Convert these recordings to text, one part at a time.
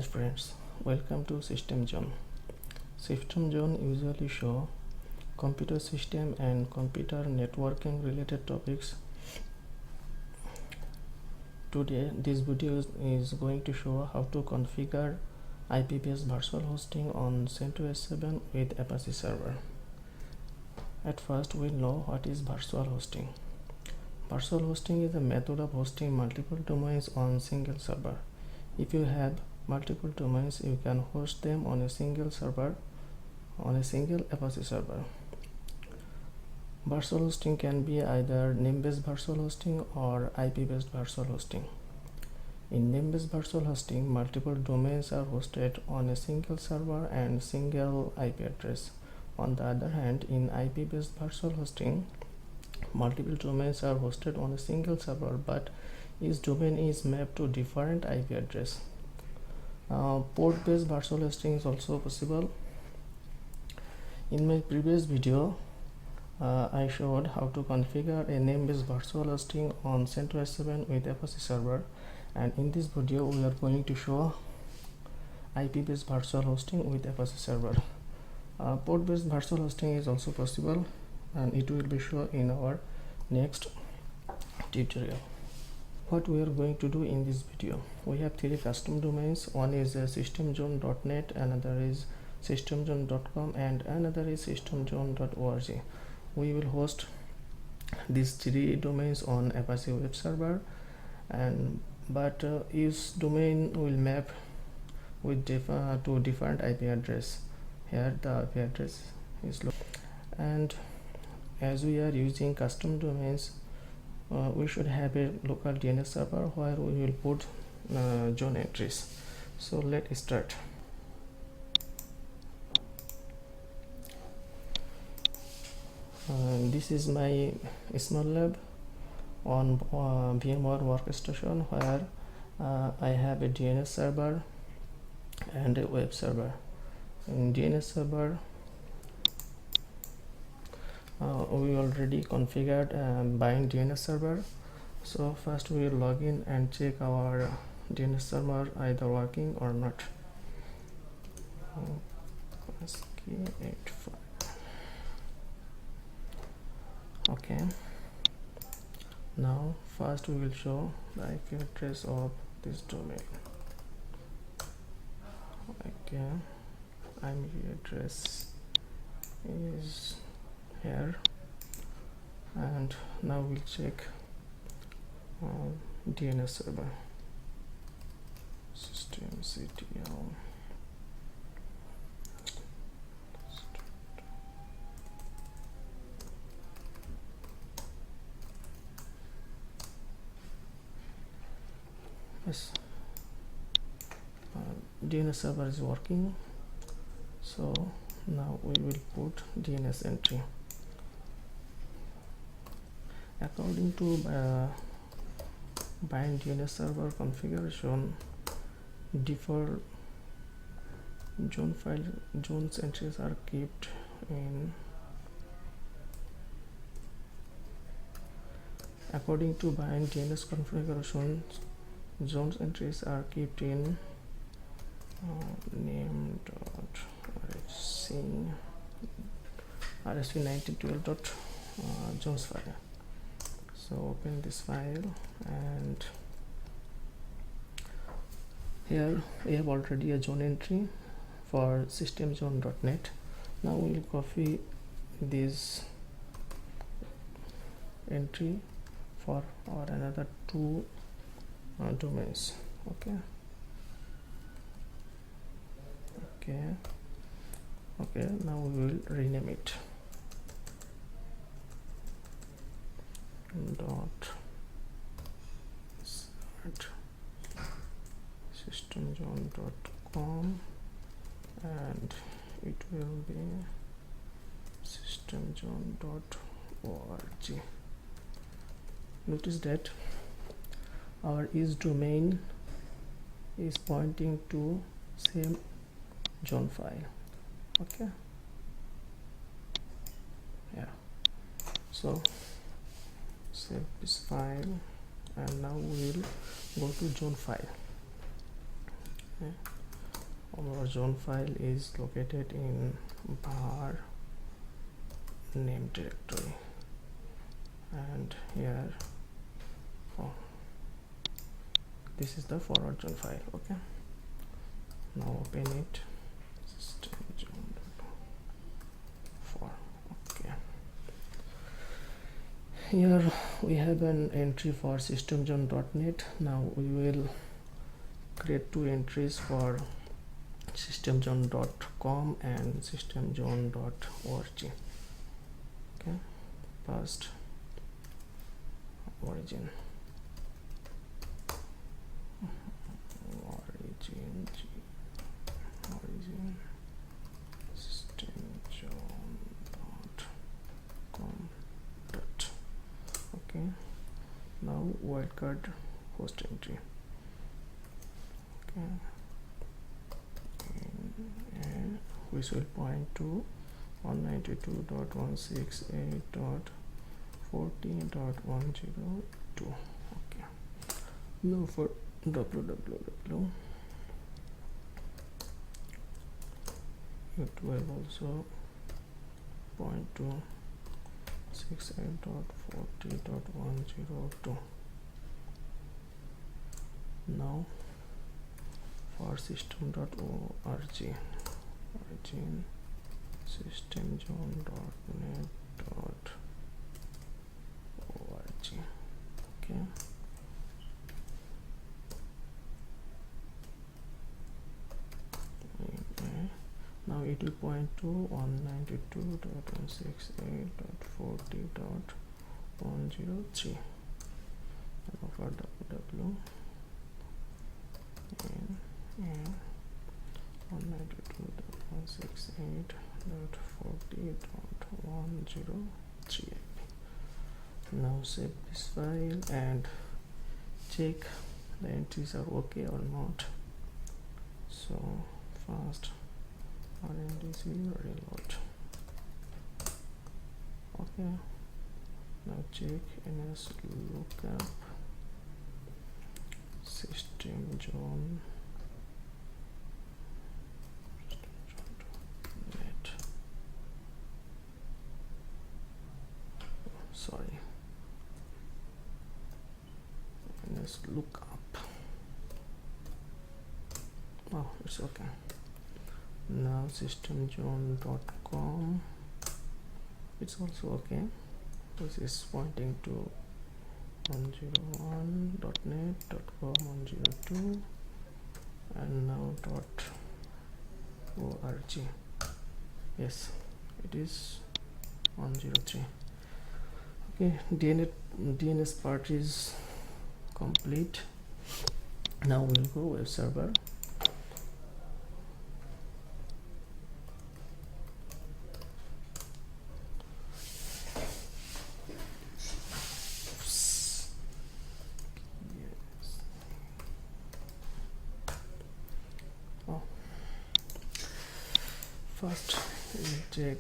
Hi friends, welcome to System Zone. System Zone usually show computer system and computer networking related topics. Today this video is going to show how to configure IP-based virtual hosting on CentOS 7 with Apache server. At first we'll know what is virtual hosting. Virtual hosting is a method of hosting multiple domains on single server. If you have multiple domains, you can host them on a single server, on a single Apache server. Virtual hosting can be either name-based virtual hosting or IP-based virtual hosting. In name-based virtual hosting, multiple domains are hosted on a single server and single IP address. On the other hand, in IP-based virtual hosting, multiple domains are hosted on a single server, but each domain is mapped to different IP address. Port-based virtual hosting is also possible. In my previous video, I showed how to configure a name-based virtual hosting on CentOS 7 with Apache server, and in this video we are going to show IP-based virtual hosting with Apache server. Port-based virtual hosting is also possible, and it will be shown in our next tutorial. What we are going to do in this video, we have three custom domains. One is systemzone.net, another is systemzone.com, and another is systemzone.org. We will host these three domains on Apache web server, but each domain will map with to different IP address. Here the IP address is low, and as we are using custom domains, we should have a local DNS server where we will put zone entries. So let's start. This is my small lab on VMware workstation, where I have a DNS server and a web server. In DNS server, we already configured bind DNS server. So first we will log in and check our DNS server either working or not. Okay, now first we will show the IP address of this domain. Okay, IP address is here, and now we'll check DNS server. Systemctl. Yes, DNS server is working. So now we will put DNS entry. According to bind DNS server configuration, default zone file zones entries are kept in. According to bind DNS configuration, zones entries are kept in name.rsv1912.zones file. So open this file, and here we have already a zone entry for systemzone.net. Now we will copy this entry for our another two domains. Okay, now we will rename it systemzone.com, and it will be systemzone.org. Notice that our each domain is pointing to same zone file. Okay, yeah, so save this file, and now we will go to zone file. Okay. Our zone file is located in var name directory, and here this is the forward zone file. Okay, now open it. System zone for okay. Here we have an entry for systemzone.net. Now we will create two entries for systemzone.com and systemzone.org. Okay, past origin systemzone.com. Okay, now wildcard host entry. Okay, and which will point to 192.168.40.102. okay, now for www, it will also point to 68.40.102. now for system.org, origin systemzone.net.org. okay, now it will point to 192.168.40.103. now for www and 192.168.40.103. now save this file and check the entries are okay or not. So fast RMDC reload. Okay, now check ns lookup systemzone net. Sorry, ns lookup. Oh, it's okay. Now systemzone.com, it's also okay. This is pointing to 101.net.com 102, and now .org. Yes, it is 103. Okay, DNS part is complete. Now we'll go web server. First we'll check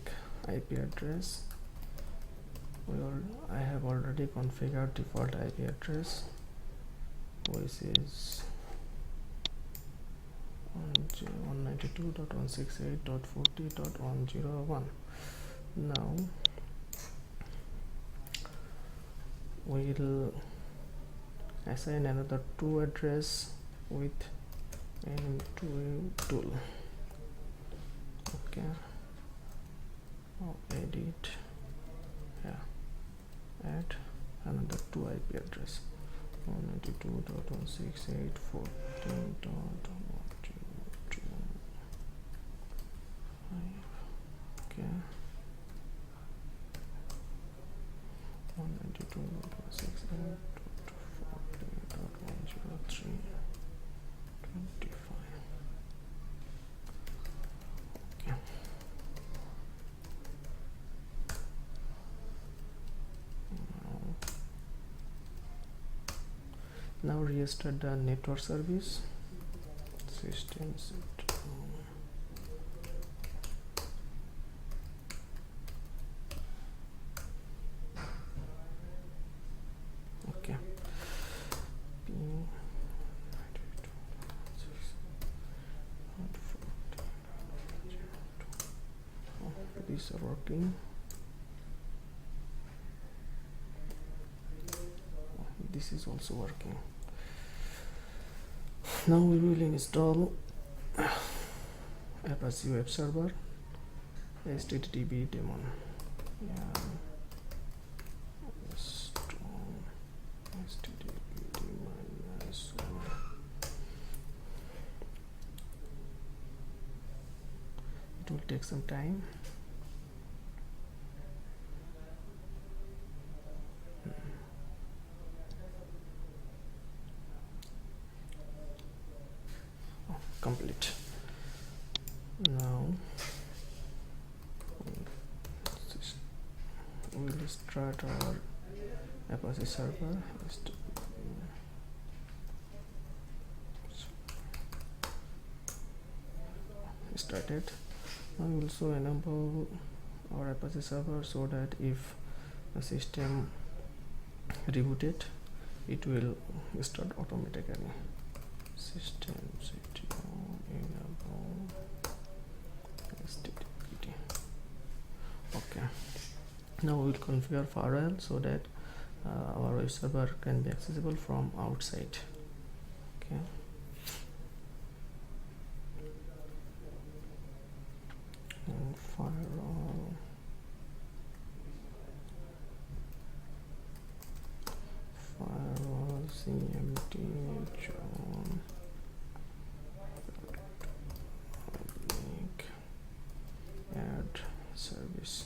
IP address. I have already configured default IP address, which is 192.168.40.101. now we'll assign another 2 address with m2 tool. Okay, now edit, yeah, add another 2 IP address, 192.168.14.102. okay, 192.168.14.103. 25. Okay. Now restart the network service. System set. Okay. Ping 92.168.40.102. these are working. This is also working. Now we will install Apache web server http daemon. Yeah. It will take some time. Complete. Now we will start our Apache server. Started. Now we will also enable our Apache server so that if the system rebooted, it will start automatically. System CTO enable HTTP. Okay. Now we will configure firewall so that our web server can be accessible from outside. Okay. And firewall. CMD John link add service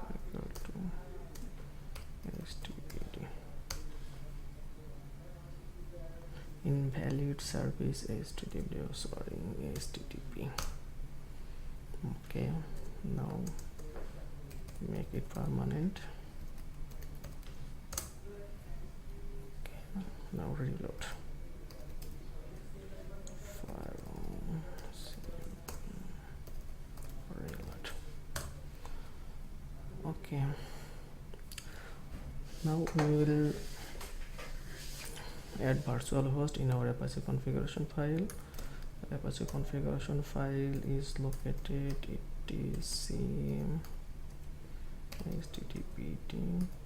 equal to HTTP. Invalid service HTTP. Sorry, HTTP. Okay, now make it permanent. Now reload. Reload. Okay. Now we will add virtual host in our Apache configuration file. Apache configuration file is located etc http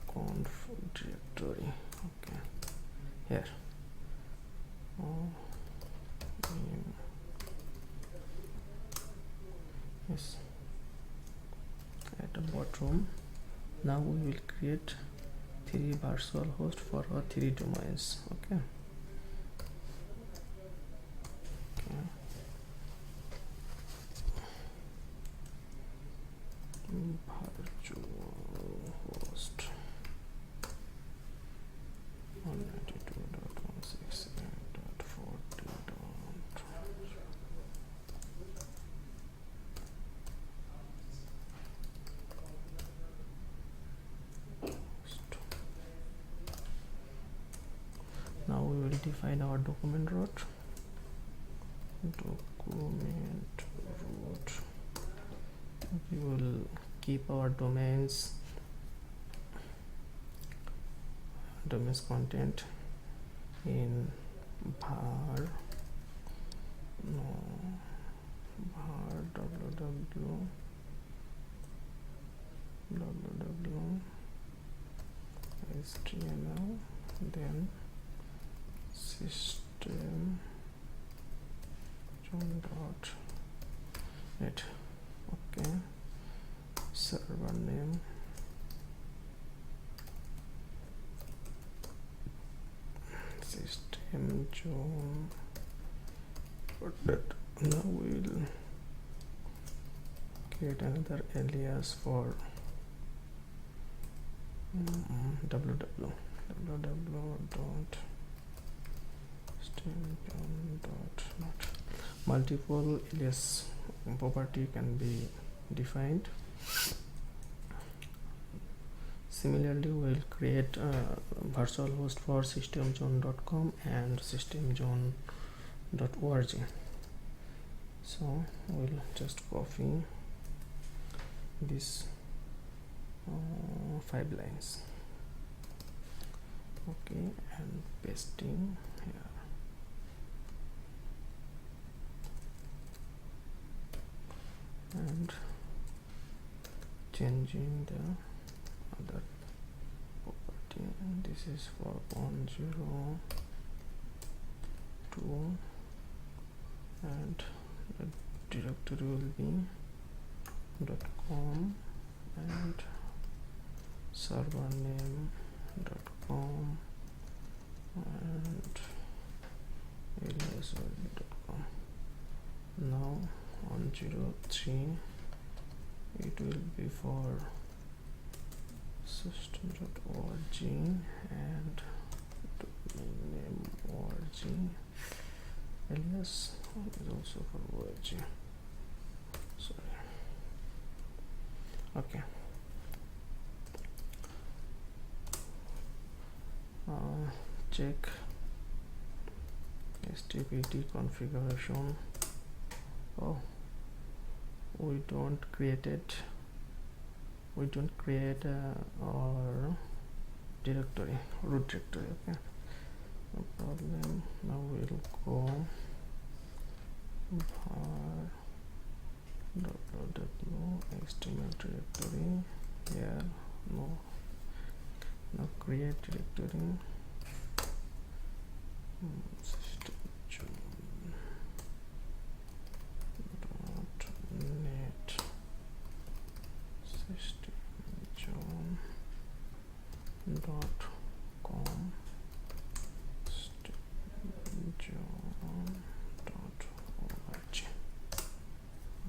conf directory. Okay. Here. Yes. At the bottom. Now we will create 3 virtual hosts for our 3 domains. Okay. Virtual host 192.168.40. Now we will define our document root. We will keep our domains content in var www html, then system dot net. Okay, server name system zone. Now we will create another alias for www dot system.net. Multiple alias property can be defined. Similarly, we will create a virtual host for systemzone.com and systemzone.org. So we'll just copy these 5 lines. Okay, and pasting here. And changing the other property, and this is for 102, and the directory will be .com and server name .com and alias will be .com. Now on 03 it will be for system.org and domain name org, alias is also for org. Sorry. Okay. Check STPT configuration. Oh, we don't create our directory, root directory. Okay, no problem. Now we'll go HTML directory here. No, now create directory. System .net system.com system.org.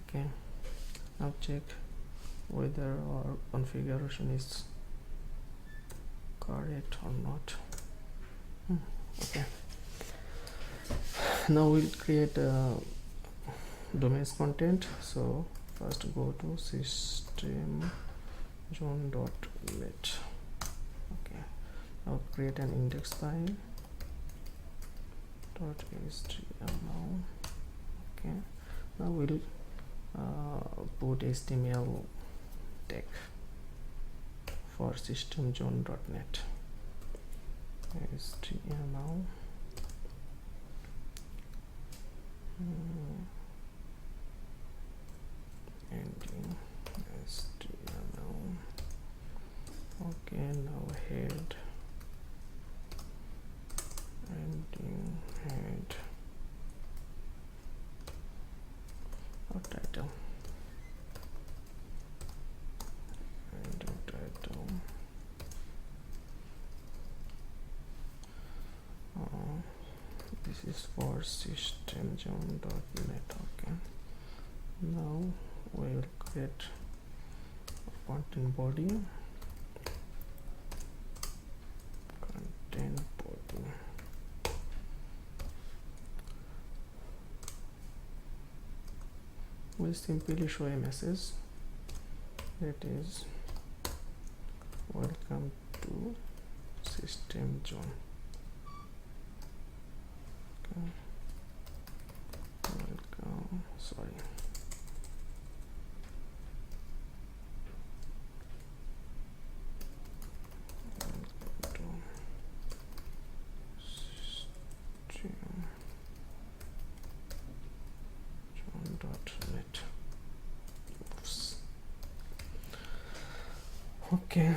Okay, now check whether our configuration is correct or not. Okay, now we'll create a domains content. So first go to system.zone.net. okay, now create an index file .html. okay, now we'll put HTML tag for system.zone.net. HTML ending HTML. okay, now head ending head or title ending title. This is for system.zone.net. okay, now we will create a content body. We simply show a message that is welcome to system zone. okay. Welcome, sorry, .net. Oops. Okay,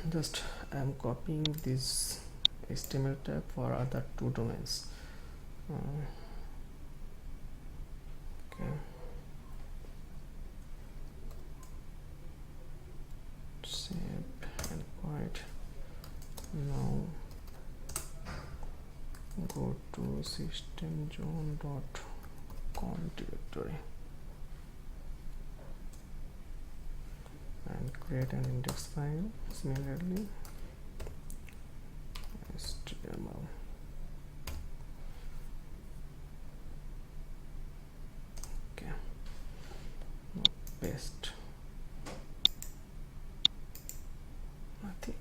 just I'm copying this HTML tag for other two domains. Okay, save and quiet. Now go to systemzone.com directory and create an index file. Similarly, HTML. okay, now paste. Nothing.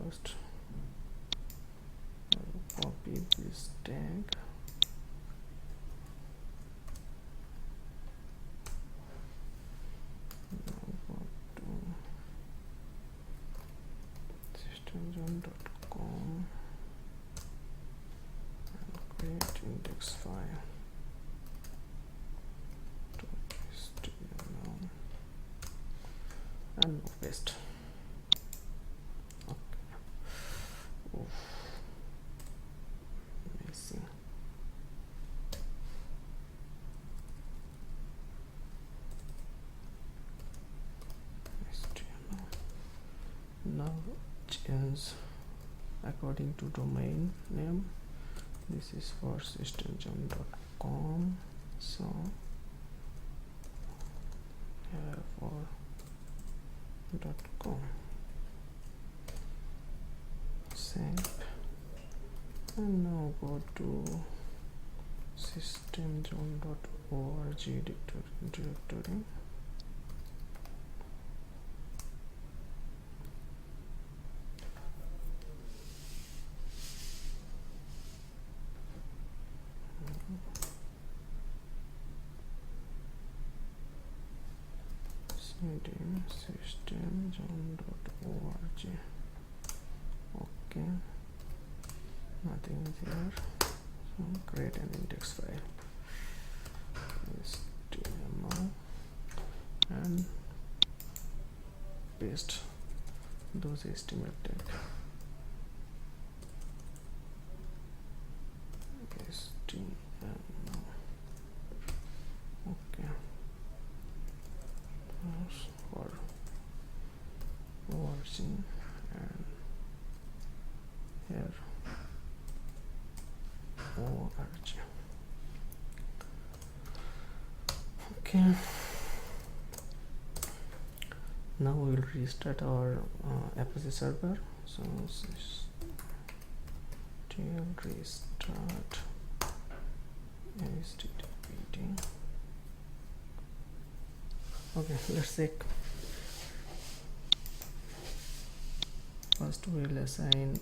first copy this tag. Now go to systemzone.com and create index file to HTML and paste. Okay. Oof. Missing. HTML. Now change according to domain name. This is for systemzone.com, so here for .com. Save and now go to systemzone.org directory. Systemzone.org. Okay, nothing is here, so create an index file, HTML, and paste those HTML tag. HTML. Okay. For watching and here org. Okay, now we will restart our Apache server. So restart HTTP. Okay, let's check. First we will assign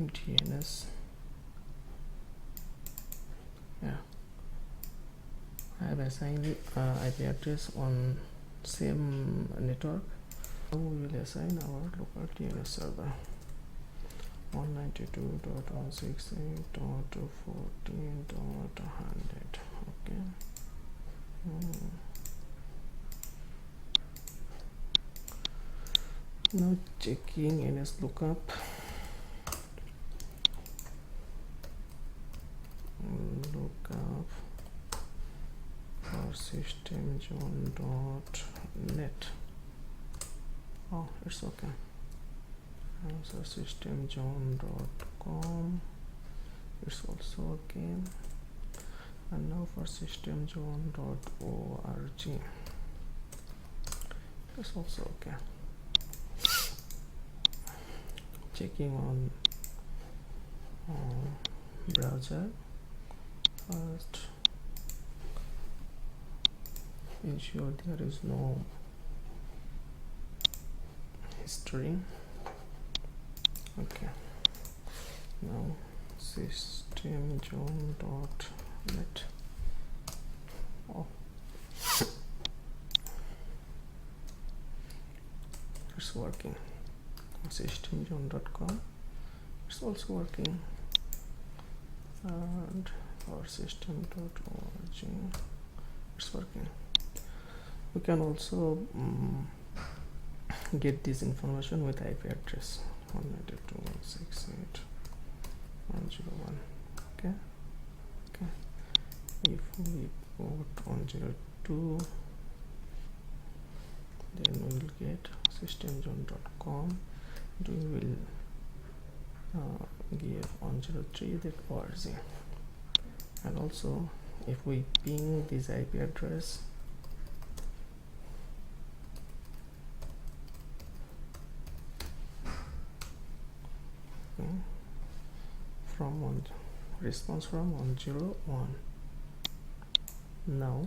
DNS. Yeah, I have assigned IP address on same network. Now we will assign our local DNS server 192.168.14.100. Okay. Now checking NS lookup. Lookup for systemzone.net. Oh, it's okay. So systemzone.com, it's also okay. And now for systemzone.org, it's also okay. Checking on browser. First, ensure there is no history. Okay, now systemzone.net. Oh, it's working. Systemzone.com, it's also working. And for system.org, it's working. We can also get this information with IP address 192.168.101. Okay. If we put 102, then we will get systemzone.com. We will give 103.org. And also if we ping this IP address, from response from 101. Now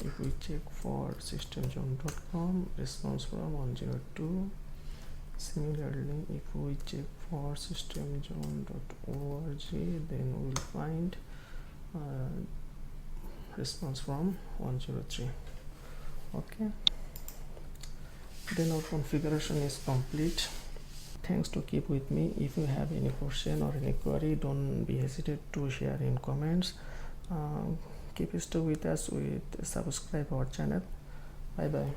If we check for systemzone.com, response from 102. Similarly, if we check for systemzone.org, then we will find response from 103. Okay, then our configuration is complete. Thanks to keep with me. If you have any question or any query, don't be hesitate to share in comments. Keep stay with us, with subscribe our channel. Bye bye.